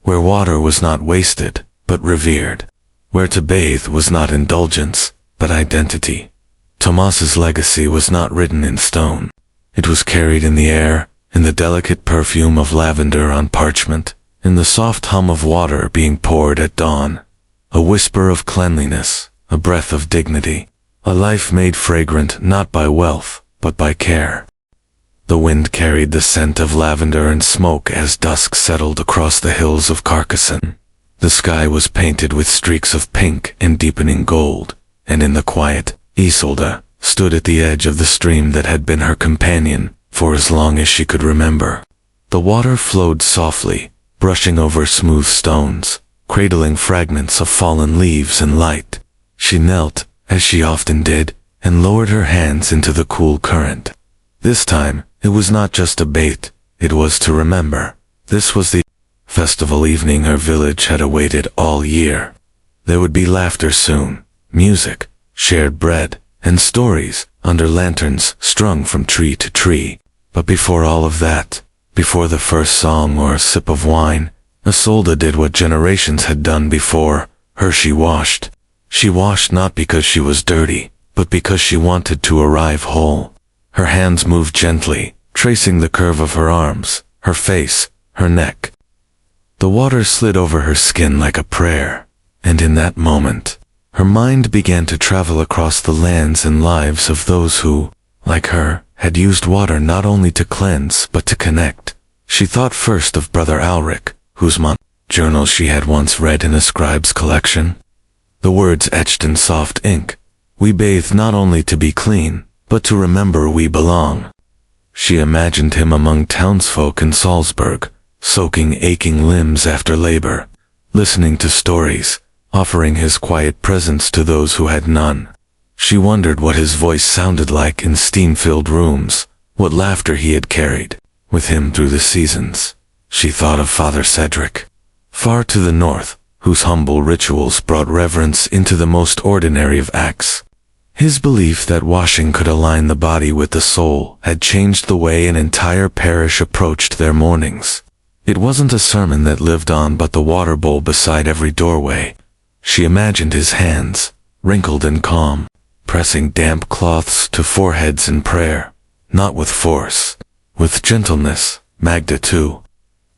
Where water was not wasted, but revered. Where to bathe was not indulgence, but identity. Tomas's legacy was not written in stone. It was carried in the air, in the delicate perfume of lavender on parchment, in the soft hum of water being poured at dawn. A whisper of cleanliness, a breath of dignity, a life made fragrant not by wealth, but by care. The wind carried the scent of lavender and smoke as dusk settled across the hills of Carcassonne. The sky was painted with streaks of pink and deepening gold, and in the quiet, Isolde stood at the edge of the stream that had been her companion for as long as she could remember. The water flowed softly, brushing over smooth stones, cradling fragments of fallen leaves and light. She knelt, as she often did, and lowered her hands into the cool current. This time, it was not just a bathe, it was to remember. This was the festival evening her village had awaited all year. There would be laughter soon, music, shared bread, and stories under lanterns strung from tree to tree. But before all of that, before the first song or a sip of wine, Isolde did what generations had done before her. She washed. She washed not because she was dirty, but because she wanted to arrive whole. Her hands moved gently, tracing the curve of her arms, her face, her neck. The water slid over her skin like a prayer, and in that moment, her mind began to travel across the lands and lives of those who, like her, had used water not only to cleanse but to connect. She thought first of Brother Alric, whose journals she had once read in a scribe's collection. The words etched in soft ink, "We bathe not only to be clean, but to remember we belong." She imagined him among townsfolk in Salzburg, soaking aching limbs after labor, listening to stories, offering his quiet presence to those who had none. She wondered what his voice sounded like in steam-filled rooms, what laughter he had carried with him through the seasons. She thought of Father Cedric, far to the north, whose humble rituals brought reverence into the most ordinary of acts. His belief that washing could align the body with the soul had changed the way an entire parish approached their mornings. It wasn't a sermon that lived on but the water bowl beside every doorway. She imagined his hands, wrinkled and calm, pressing damp cloths to foreheads in prayer, not with force, with gentleness. Magda, too,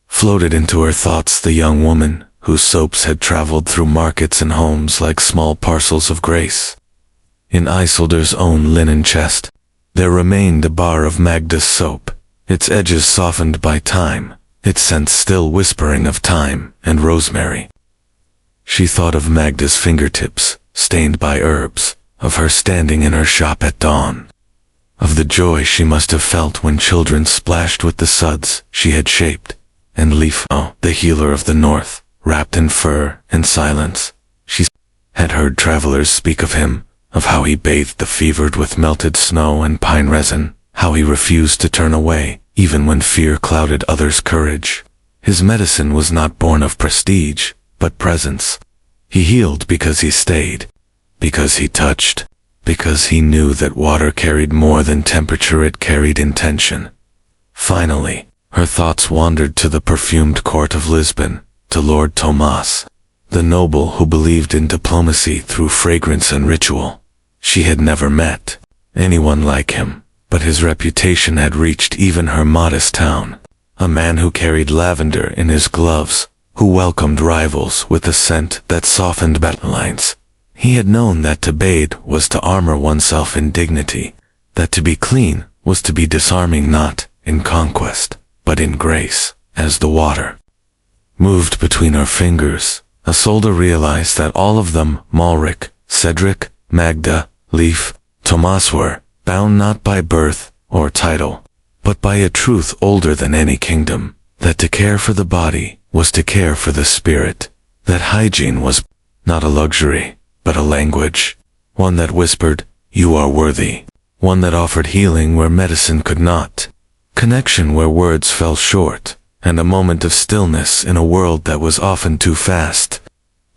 floated into her thoughts, the young woman whose soaps had traveled through markets and homes like small parcels of grace. In Isolde's own linen chest, there remained a bar of Magda's soap, its edges softened by time, its scent still whispering of thyme and rosemary. She thought of Magda's fingertips, stained by herbs, of her standing in her shop at dawn, of the joy she must have felt when children splashed with the suds she had shaped, and Leif, the healer of the north, wrapped in fur and silence. She had heard travelers speak of him, of how he bathed the fevered with melted snow and pine resin, how he refused to turn away, even when fear clouded others' courage. His medicine was not born of prestige, but presence. He healed because he stayed, because he touched, because he knew that water carried more than temperature, it carried intention. Finally, her thoughts wandered to the perfumed court of Lisbon, to Lord Tomas, the noble who believed in diplomacy through fragrance and ritual. She had never met anyone like him, but his reputation had reached even her modest town. A man who carried lavender in his gloves, who welcomed rivals with a scent that softened battle lines. He had known that to bathe was to armor oneself in dignity, that to be clean was to be disarming not in conquest, but in grace. As the water moved between her fingers, Isolde realized that all of them, Malric, Cedric, Magda, Leif, Tomas, were bound not by birth or title, but by a truth older than any kingdom, that to care for the body was to care for the spirit, that hygiene was not a luxury, but a language, one that whispered, "You are worthy," one that offered healing where medicine could not, connection where words fell short, and a moment of stillness in a world that was often too fast,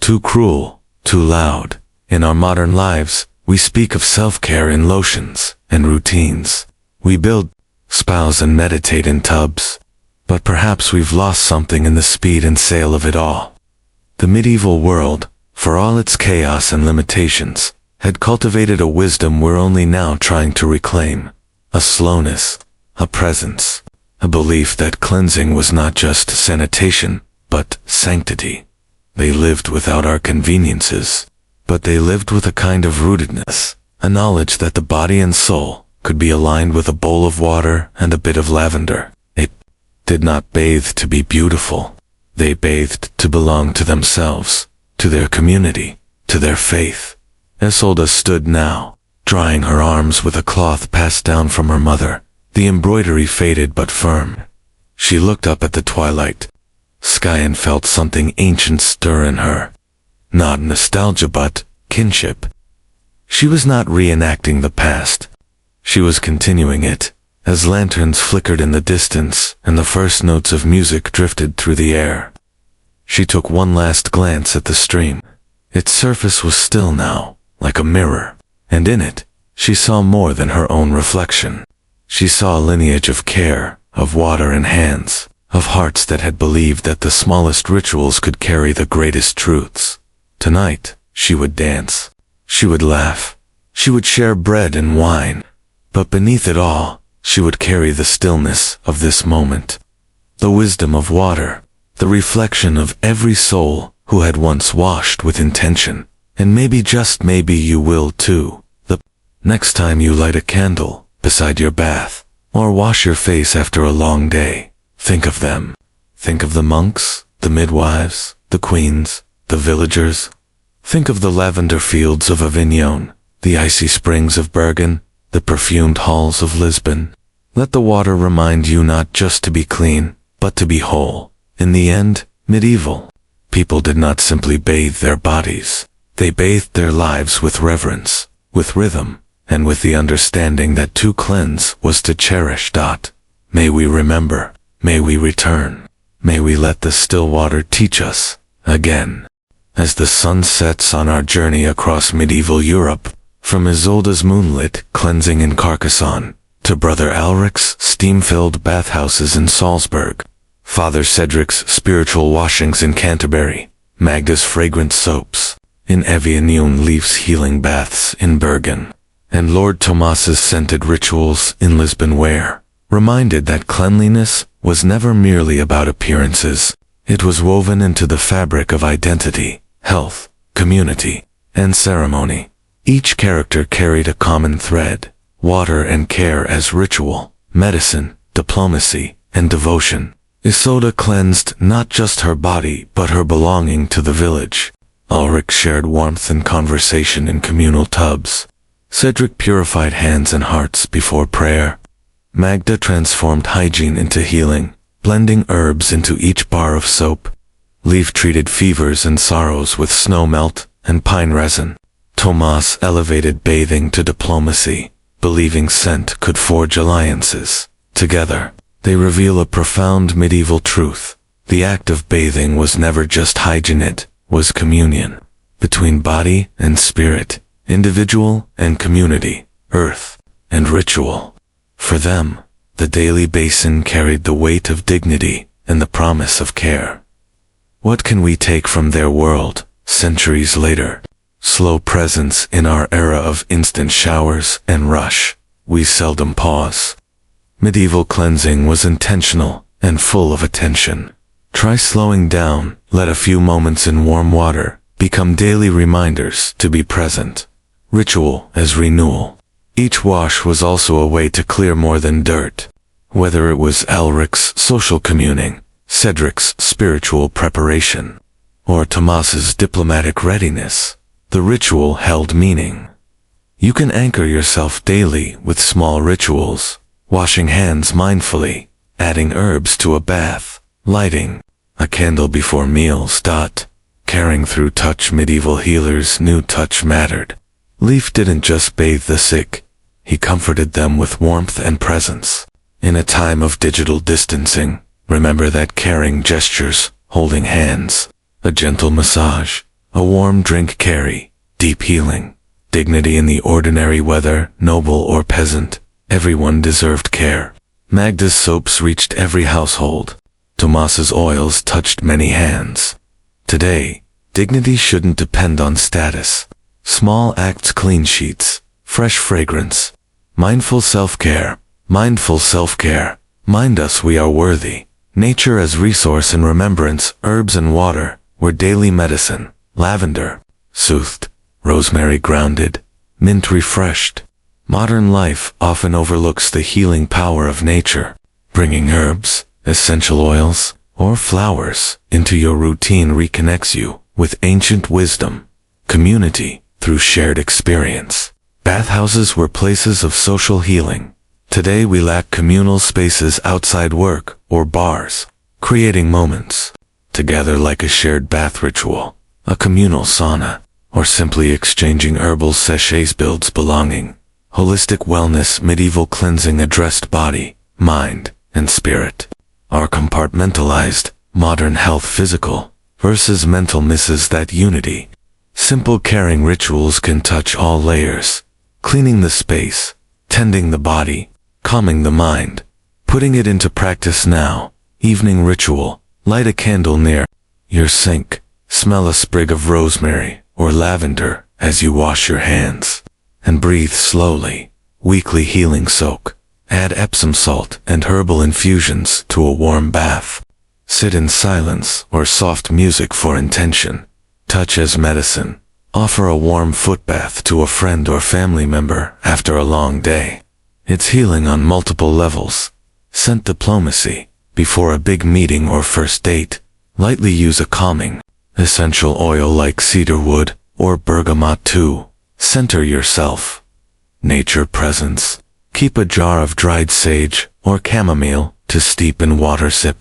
too cruel, too loud. In our modern lives, we speak of self-care in lotions and routines. We build spas and meditate in tubs, but perhaps we've lost something in the speed and sale of it all. The medieval world, for all its chaos and limitations, had cultivated a wisdom we're only now trying to reclaim, a slowness, a presence, a belief that cleansing was not just sanitation, but sanctity. They lived without our conveniences, but they lived with a kind of rootedness, a knowledge that the body and soul could be aligned with a bowl of water and a bit of lavender. They did not bathe to be beautiful. They bathed to belong to themselves, to their community, to their faith. Isolde stood now, drying her arms with a cloth passed down from her mother, the embroidery faded but firm. She looked up at the twilight sky and felt something ancient stir in her. Not nostalgia but kinship. She was not reenacting the past. She was continuing it, as lanterns flickered in the distance and the first notes of music drifted through the air. She took one last glance at the stream. Its surface was still now, like a mirror, and in it, she saw more than her own reflection. She saw a lineage of care, of water and hands, of hearts that had believed that the smallest rituals could carry the greatest truths. Tonight, she would dance. She would laugh. She would share bread and wine. But beneath it all, she would carry the stillness of this moment, the wisdom of water, the reflection of every soul who had once washed with intention. And maybe, just maybe, you will too. The next time you light a candle beside your bath, or wash your face after a long day, think of them. Think of the monks, the midwives, the queens, the villagers. Think of the lavender fields of Avignon, the icy springs of Bergen, the perfumed halls of Lisbon. Let the water remind you not just to be clean, but to be whole. In the end, medieval people did not simply bathe their bodies. They bathed their lives with reverence, with rhythm, and with the understanding that to cleanse was to cherish. May we remember, may we return, may we let the still water teach us again. As the sun sets on our journey across medieval Europe, from Isolde's moonlit cleansing in Carcassonne, to Brother Alric's steam-filled bathhouses in Salzburg, Father Cedric's spiritual washings in Canterbury, Magda's fragrant soaps in Avignon, Leif's healing baths in Bergen, and Lord Tomas's scented rituals in Lisbon, where, reminded that cleanliness was never merely about appearances. It was woven into the fabric of identity, health, community, and ceremony. Each character carried a common thread: water and care as ritual, medicine, diplomacy, and devotion. Isolde cleansed not just her body but her belonging to the village. Alric shared warmth and conversation in communal tubs. Cedric purified hands and hearts before prayer. Magda transformed hygiene into healing, blending herbs into each bar of soap. Leif treated fevers and sorrows with snow melt and pine resin. Tomas elevated bathing to diplomacy, believing scent could forge alliances. Together, they reveal a profound medieval truth. The act of bathing was never just hygiene, it was communion between body and spirit, individual and community, earth and ritual. For them, the daily basin carried the weight of dignity and the promise of care. What can we take from their world, centuries later? Slow presence in our era of instant showers and rush. We seldom pause. Medieval cleansing was intentional and full of attention. Try slowing down. Let a few moments in warm water become daily reminders to be present. Ritual as renewal. Each wash was also a way to clear more than dirt. Whether it was Alric's social communing, Cedric's spiritual preparation, or Tomas's diplomatic readiness, the ritual held meaning. You can anchor yourself daily with small rituals: washing hands mindfully, adding herbs to a bath, lighting a candle before meals. Carrying through touch. Medieval healers knew touch mattered. Leif didn't just bathe the sick, he comforted them with warmth and presence. In a time of digital distancing, remember that caring gestures, holding hands, a gentle massage, a warm drink carry deep healing. Dignity in the ordinary, whether noble or peasant, everyone deserved care. Magda's soaps reached every household. Tomas's oils touched many hands. Today, dignity shouldn't depend on status. Small acts, clean sheets, fresh fragrance, mindful self-care. Mind us we are worthy. Nature as resource and remembrance. Herbs and water were daily medicine. Lavender soothed, rosemary grounded, mint refreshed. Modern life often overlooks the healing power of nature. Bringing herbs, essential oils, or flowers into your routine reconnects you with ancient wisdom. Community through shared experience. Bathhouses were places of social healing. Today we lack communal spaces outside work or bars, creating moments together like a shared bath ritual, a communal sauna, or simply exchanging herbal sachets builds belonging. Holistic wellness. Medieval cleansing addressed body, mind, and spirit. Our compartmentalized, modern health, physical versus mental, misses that unity. Simple caring rituals can touch all layers, cleaning the space, tending the body, calming the mind. Putting it into practice now. Evening ritual. Light a candle near your sink. Smell a sprig of rosemary or lavender as you wash your hands. And breathe slowly. Weekly healing soak. Add Epsom salt and herbal infusions to a warm bath. Sit in silence or soft music for intention. Touch as medicine. Offer a warm foot bath to a friend or family member after a long day. It's healing on multiple levels. Scent diplomacy. Before a big meeting or first date, lightly use a calming, essential oil like cedar wood or bergamot to center yourself. Nature presence. Keep a jar of dried sage or chamomile to steep in water. Sip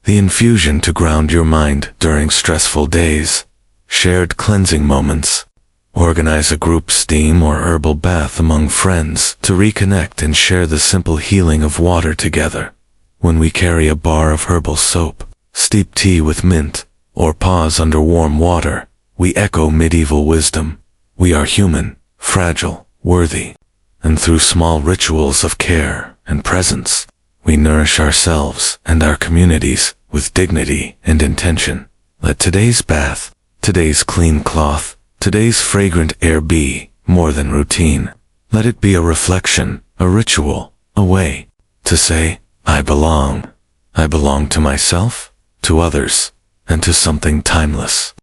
the infusion to ground your mind during stressful days. Shared cleansing moments. Organize a group steam or herbal bath among friends to reconnect and share the simple healing of water together. When we carry a bar of herbal soap, steep tea with mint, or pause under warm water, we echo medieval wisdom. We are human, fragile, worthy, and through small rituals of care and presence, we nourish ourselves and our communities with dignity and intention. Let today's bath, today's clean cloth, today's fragrant air be more than routine. Let it be a reflection, a ritual, a way to say, I belong. I belong to myself, to others, and to something timeless.